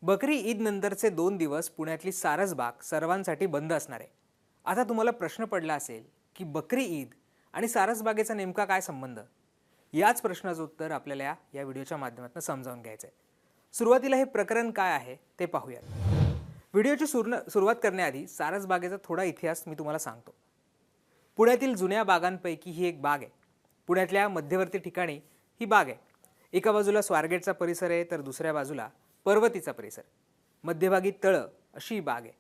बकरी ईद नंतरचे 2 दिवस पुण्यातली सारसबाग सर्वांसाठी बंद असणार आहे. आता तुम्हाला प्रश्न पडला असेल की बकरी ईद आणि सारसबागेचा नेमका काय संबंध. याच प्रश्नाचं उत्तर आपल्याला या व्हिडिओच्या माध्यमातून समजावून घ्यायचं आहे. सुरुवातीला हे प्रकरण काय आहे ते पाहूयात. व्हिडिओची सुरुवात करण्याआधी सारसबागेचा थोडा इतिहास मी तुम्हाला सांगतो. पुण्यातील जुन्या बागांपैकी ही एक बाग आहे. पुण्यातल्या मध्यवर्ती ठिकाणी ही बाग आहे. एका बाजूला स्वारगेटचा परिसर आहे तर दुसऱ्या बाजूला पर्वतीचा परिसर. मध्यभागी तळं अशी ही बाग आहे.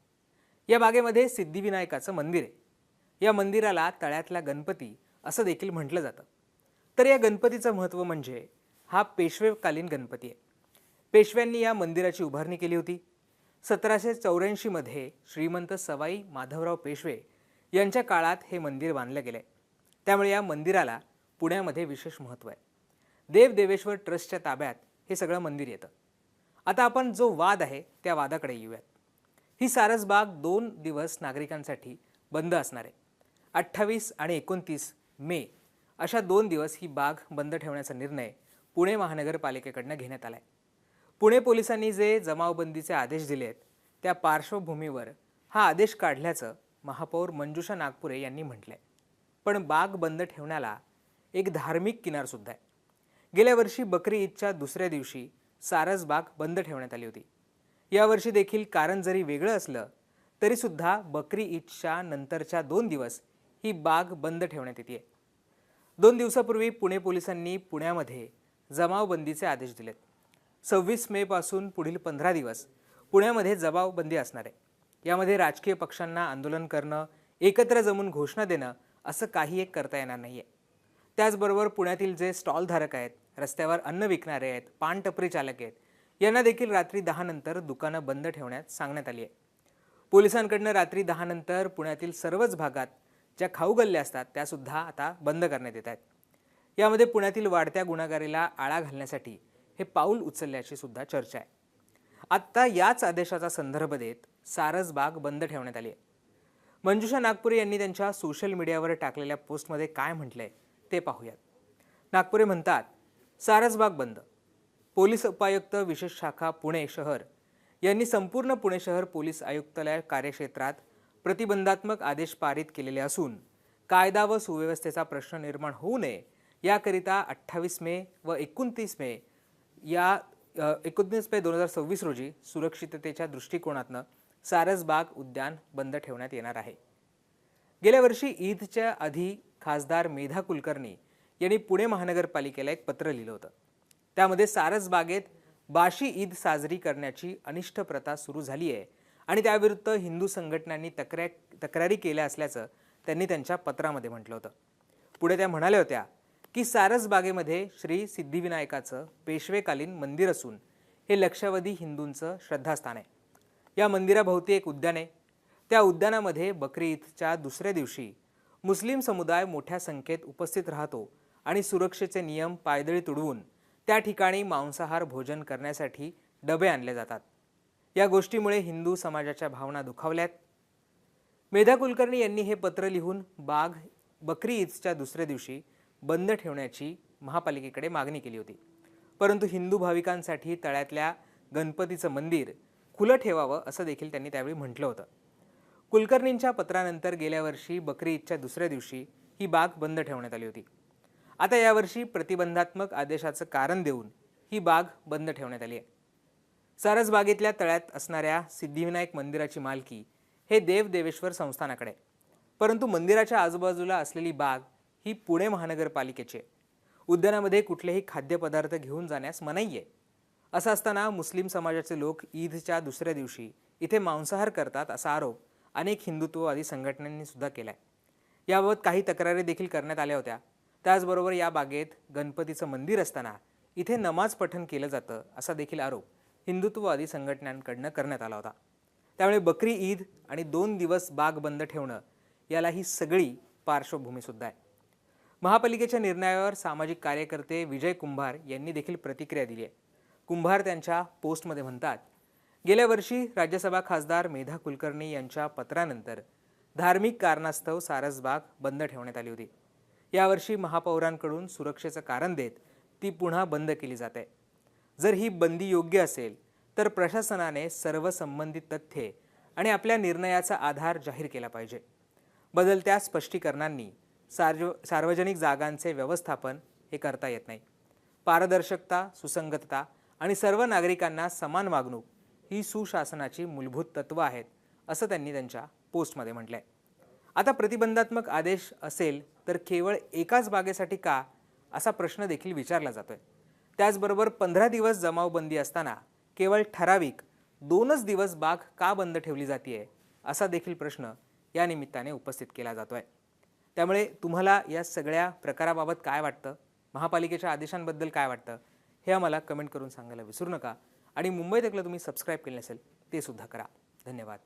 या बागेमध्ये सिद्धिविनायकाचं मंदिर आहे. या मंदिराला तळ्यातला गणपती असं देखील म्हटलं जातं. तर या गणपतीचं महत्त्व म्हणजे हा पेशवेकालीन गणपती आहे. पेशव्यांनी या मंदिराची उभारणी केली होती. 1784 मध्ये श्रीमंत सवाई माधवराव पेशवे यांच्या काळात हे मंदिर बांधलं गेलं आहे. त्यामुळे या मंदिराला पुण्यामध्ये विशेष महत्त्व आहे. देवदेवेश्वर ट्रस्टच्या ताब्यात हे सगळं मंदिर येतं. आता आपण जो वाद आहे त्या वादाकडे येऊयात. ही सारसबाग 2 दिवस नागरिकांसाठी बंद असणार आहे. 28 आणि 29 मे अशा 2 दिवस ही बाग बंद ठेवण्याचा निर्णय पुणे महानगरपालिकेकडनं घेण्यात आला आहे. पुणे पोलिसांनी जे जमावबंदीचे आदेश दिले आहेत त्या पार्श्वभूमीवर हा आदेश काढल्याचं महापौर मंजुषा नागपुरे यांनी म्हटलं आहे. पण बाग बंद ठेवण्याला एक धार्मिक किनारसुद्धा आहे. गेल्या वर्षी बकरी ईदच्या दुसऱ्या दिवशी सारसबाग बंद ठेवण्यात आली होती. यावर्षी देखील कारण जरी वेगळं असलं तरीसुद्धा बकरी ईदच्या नंतरच्या 2 दिवस ही बाग बंद ठेवण्यात येते. 2 दिवसापूर्वी पुणे पोलिसांनी पुण्यामध्ये जमावबंदीचे आदेश दिलेत. 26 मे पासून पुढील 15 दिवस पुण्यामध्ये जमावबंदी असणार आहे. यामध्ये राजकीय पक्षांना आंदोलन करणं, एकत्र जमून घोषणा देणं असं काही एक करता येणार नाही आहे. त्याचबरोबर पुण्यातील जे स्टॉलधारक आहेत, रस्त्यावर अन्न विकणारे आहेत, पानटपरी चालक आहेत, यांना देखील रात्री 10 नंतर दुकानं बंद ठेवण्यात सांगण्यात आली आहे. पोलिसांकडनं रात्री 10 नंतर पुण्यातील सर्वच भागात ज्या खाऊ गल्ल्या असतात त्यासुद्धा आता बंद करण्यात येत आहेत. यामध्ये पुण्यातील वाढत्या गुन्हेगारीला आळा घालण्यासाठी हे पाऊल उचलल्याची सुद्धा चर्चा आहे. आत्ता याच आदेशाचा संदर्भ देत सारसबाग बंद ठेवण्यात आली आहे. मंजुषा नागपुरे यांनी त्यांच्या सोशल मीडियावर टाकलेल्या पोस्टमध्ये काय म्हटलंय ते पाहूयात. नागपुरे म्हणतात, सारसबाग बंद. पोलीस उपायुक्त विशेष शाखा पुणे शहर यांनी संपूर्ण पुणे शहर पोलीस आयुक्तालय कार्यक्षेत्रात प्रतिबंधात्मक आदेश पारित केलेले असून कायदा व सुव्यवस्थेचा प्रश्न निर्माण होऊ नये याकरिता 28 मे व 29 मे 2026 रोजी सुरक्षिततेच्या दृष्टिकोनातून सारसबाग उद्यान बंद ठेवण्यात येणार आहे. गेल्या वर्षी ईदच्या आधी खासदार मेधा कुलकर्णी यांनी पुणे महानगरपालिकेला एक पत्र लिहिलं होतं. त्यामध्ये सारसबागेत बाशी ईद साजरी करण्याची अनिष्ट प्रथा सुरू झाली आहे आणि त्याविरुद्ध हिंदू संघटनांनी तक्रारी केल्या असल्याचं त्यांनी त्यांच्या पत्रामध्ये म्हटलं होतं. पुढे त्या म्हणाल्या होत्या की सारसबागेमध्ये श्री सिद्धिविनायकाचं पेशवेकालीन मंदिर असून हे लक्षावधी हिंदूंचं श्रद्धास्थान आहे. या मंदिराभोवती एक उद्यान आहे. त्या उद्यानामध्ये बकरी ईदच्या दुसऱ्या दिवशी मुस्लिम समुदाय मोठ्या संख्येत उपस्थित राहतो आणि सुरक्षेचे नियम पायदळी तुडवून त्या ठिकाणी मांसाहार भोजन करण्यासाठी डबे आणले जातात. या गोष्टीमुळे हिंदू समाजाच्या भावना दुखावल्यात. मेधा कुलकर्णी यांनी हे पत्र लिहून बाग बकरी ईदच्या दुसऱ्या दिवशी बंद ठेवण्याची महापालिकेकडे मागणी केली होती. परंतु हिंदू भाविकांसाठी तळ्यातल्या गणपतीचं मंदिर खुलं ठेवावं असं देखील त्यांनी त्यावेळी म्हटलं होतं. कुलकर्णींच्या पत्रानंतर गेल्या वर्षी बकरी ईदच्या दुसऱ्या दिवशी ही बाग बंद ठेवण्यात आली होती. आता यावर्षी प्रतिबंधात्मक आदेशाचं कारण देऊन ही बाग बंद ठेवण्यात आली आहे. सारसबागेतल्या तळ्यात असणाऱ्या सिद्धिविनायक मंदिराची मालकी हे देवदेवेश्वर संस्थानाकडे आहे. परंतु मंदिराच्या आजूबाजूला असलेली बाग ही पुणे महानगरपालिकेची आहे. उद्यानामध्ये कुठलेही खाद्यपदार्थ घेऊन जाण्यास मनाई आहे. असं असताना मुस्लिम समाजाचे लोक ईदच्या दुसऱ्या दिवशी इथे मांसाहार करतात असा आरोप अनेक हिंदुत्ववादी संघटनांनी सुद्धा केलाय. याबाबत काही तक्रारी देखील करण्यात आल्या होत्या. त्याचबरोबर या बागेत गणपतीचं मंदिर असताना इथे नमाज पठण केलं जातं असा देखील आरोप हिंदुत्ववादी संघटनांकडनं करण्यात आला होता. त्यामुळे बकरी ईद आणि 2 दिवस बाग बंद ठेवणं याला ही सगळी पार्श्वभूमीसुद्धा आहे. महापालिकेच्या निर्णयावर सामाजिक कार्यकर्ते विजय कुंभार यांनी देखील प्रतिक्रिया दिली आहे. कुंभार त्यांच्या पोस्टमध्ये म्हणतात, गेल्या वर्षी राज्यसभा खासदार मेधा कुलकर्णी यांच्या पत्रानंतर धार्मिक कारणास्तव सारसबाग बंद ठेवण्यात आली होती. यावर्षी महापौरांकडून सुरक्षेचं कारण देत ती पुन्हा बंद केली जाते. जर ही बंदी योग्य असेल तर प्रशासनाने सर्व संबंधित तथ्ये आणि आपल्या निर्णयाचा आधार जाहीर केला पाहिजे. बदलत्या स्पष्टीकरणांनी सार्वजनिक जागांचे व्यवस्थापन हे करता येत नाही. पारदर्शकता, सुसंगतता आणि सर्व नागरिकांना समान वागणूक ही सुशासनाची मूलभूत तत्व आहेत, असं त्यांनी त्यांच्या पोस्टमध्ये म्हटलंय. आता प्रतिबंधात्मक आदेश असेल तर केवळ एकाच बागेसाठी का, असा प्रश्न देखील विचारला जातोय. त्याचबरोबर 15 दिवस जमावबंदी असताना केवळ ठराविक 2च दिवस बाग का बंद ठेवली जाते, असा देखील प्रश्न या निमित्ताने उपस्थित केला जातोय. त्यामुळे तुम्हाला या सगळ्या प्रकाराबाबत काय वाटतं, महापालिकेच्या आदेशांबद्दल काय वाटतं, हे आम्हाला कमेंट करून सांगायला विसरू नका. आणि मुंबई तकला तुम्ही सबस्क्राईब केले नसेल ते सुद्धा करा. धन्यवाद.